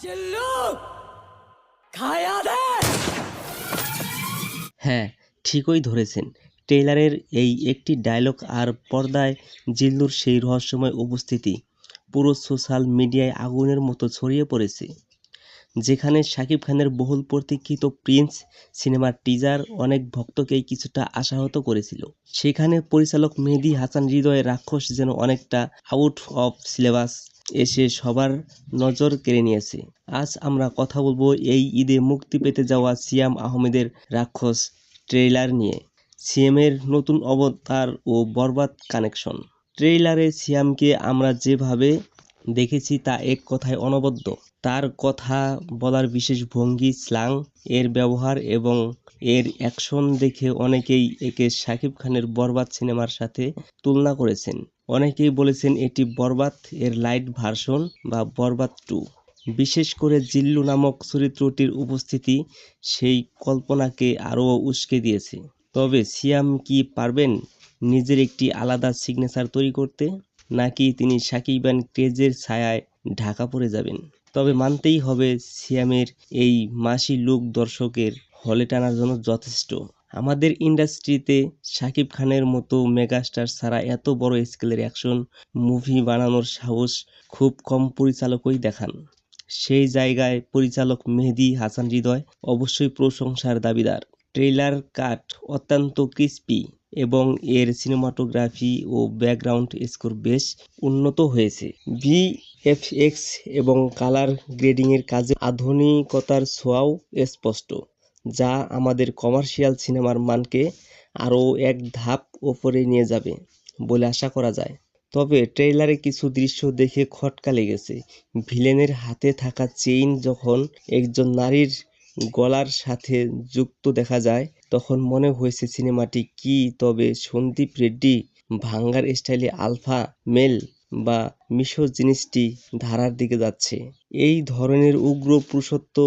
चिल्लू खाया दे। হ্যাঁ, ঠিকই ধরেছেন। ট্রেইলারের এই একটি ডায়লগ আর পর্দায় জিল্লুর সেই রহস্যময় উপস্থিতি পুরো সোশ্যাল মিডিয়ায় আগুনের মতো ছড়িয়ে পড়েছে। যেখানে শাকিব খানের বহুল প্রতীক্ষিত প্রিন্স সিনেমার টিজার অনেক ভক্তকেই কিছুটা আশাহত করেছিল, সেখানে পরিচালক মেহেদী হাসান হৃদয়ের রাক্ষস যেন অনেকটা আউট অফ সিলেবাস এসে সবার নজর কেড়ে নিয়েছে। আজ আমরা কথা বলবো এই ঈদে মুক্তি পেতে যাওয়া সিয়াম আহমেদের রাক্ষস ট্রেইলার নিয়ে, সিয়ামের নতুন অবতার ও বরবাদ কানেকশন। ট্রেইলারে সিয়ামকে আমরা যেভাবে দেখেছি তা এক কথায় অনবদ্য। তার কথা বলার বিশেষ ভঙ্গি, স্ল্যাং, এর ব্যবহার এবং এর অ্যাকশন দেখে অনেকেই একে শাকিব খানের বরবাদ সিনেমার সাথে তুলনা করেছেন। অনেকেই বলেছেন এটি বরবাদ এর লাইট ভার্সন বা বরবাদ 2। বিশেষ করে জিল্লু নামক চরিত্রটির উপস্থিতি সেই কল্পনাকে আরও উস্কে দিয়েছে। তবে সিয়াম কি পারবেন নিজের একটি আলাদা সিগনেচার তৈরি করতে, নাকি তিনি শাকিবান ক্রেজের ছায়ায় ঢাকা পড়ে যাবেন? তবে মানতেই হবে সিয়ামের এই মাসি লুক দর্শকের হলে টানার জন্য যথেষ্ট। আমাদের ইন্ডাস্ট্রিতে শাকিব খানের মতো মেগাস্টার ছাড়া এত বড় স্কেলের অ্যাকশন মুভি বানানোর সাহস খুব কম পরিচালকই দেখান। সেই জায়গায় পরিচালক মেহেদী হাসান হৃদয় অবশ্যই প্রশংসার দাবিদার। ট্রেইলার কাট অত্যন্ত ক্রিস্পি এবং এর সিনেমাটোগ্রাফি ও ব্যাকগ্রাউন্ড স্কোর বেশ উন্নত হয়েছে। ভিএফএক্স এবং কালার গ্রেডিংয়ের কাজে আধুনিকতার ছোঁয়াও স্পষ্ট, যা আমাদের কমার্শিয়াল সিনেমার মানকে আরও এক ধাপ ওপরে নিয়ে যাবে বলে আশা করা যায়। তবে ট্রেইলারে কিছু দৃশ্য দেখে খটকা লেগেছে। ভিলেনের হাতে থাকা চেইন যখন একজন নারীর গলার সাথে যুক্ত দেখা যায়, তখন মনে হয়েছে সিনেমাটি কি তবে সন্দীপ রেড্ডি ভাঙ্গার স্টাইলে আলফা মেল বা মিসোজিনিস্টি ধারার দিকে যাচ্ছে। এই ধরনের উগ্র পুরুষত্ব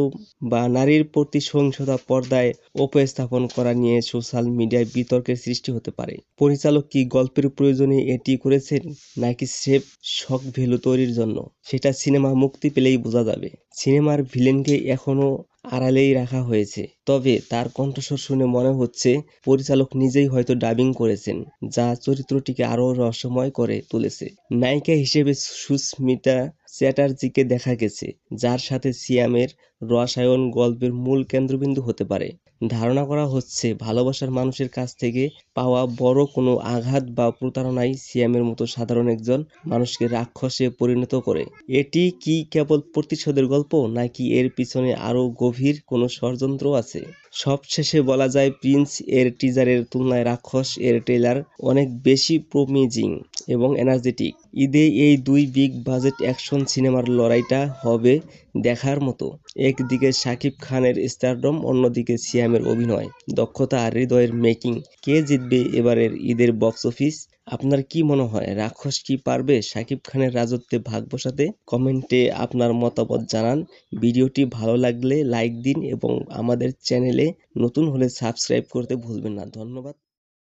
বা নারীর প্রতি সহিংসতা পর্দায় উপস্থাপন করা নিয়ে সোশ্যাল মিডিয়ায় বিতর্কের সৃষ্টি হতে পারে। পরিচালক কি গল্পের প্রয়োজনে এটি করেছেন, নাকি স্রেফ শক ভ্যালু তৈরির জন্য, সেটা সিনেমা মুক্তি পেলেই বোঝা যাবে। সিনেমার ভিলেনকে এখনও আড়ালেই রাখা হয়েছে, তবে তার কণ্ঠস্বর শুনে মনে হচ্ছে পরিচালক নিজেই হয়তো ডাবিং করেছেন, যা চরিত্রটিকে আরও রহস্যময় করে তুলেছে। নায়িকা হিসেবে সুস্মিতা চ্যাটার্জিকে দেখা গেছে, যার সাথে সিয়ামের রসায়ন গল্পের মূল কেন্দ্রবিন্দু হতে পারে। ধারণা করা হচ্ছে ভালোবাসার মানুষের কাছ থেকে পাওয়া বড় কোনো আঘাত বা প্রতারণাই সিয়ামের মতো সাধারণ একজন মানুষকে রাক্ষসে পরিণত করে। এটি কি কেবল প্রতিশোধের গল্প, নাকি এর পিছনে আরও গভীর কোনো ষড়যন্ত্র আছে? সবশেষে বলা যায়, প্রিন্স এর টিজারের তুলনায় রাক্ষস এর ট্রেলার অনেক বেশি প্রমিজিং এবং এনার্জেটিক। ঈদে এই দুই বিগ বাজেট অ্যাকশন সিনেমার লড়াইটা হবে দেখার মতো। একদিকে শাকিব খানের স্টারডম, অন্যদিকে সিয়ামের অভিনয় দক্ষতা আর হৃদয়ের মেকিং। কে জিতবে এবারের ঈদের বক্স অফিস? আপনার কি মনে হয়, রাক্ষস কি পারবে শাকিব খানের রাজত্বে ভাগ বসাতে? কমেন্টে আপনার মতামত জানান। ভিডিওটি ভালো লাগলে লাইক দিন এবং আমাদের চ্যানেলে নতুন হলে সাবস্ক্রাইব করতে ভুলবেন না। ধন্যবাদ।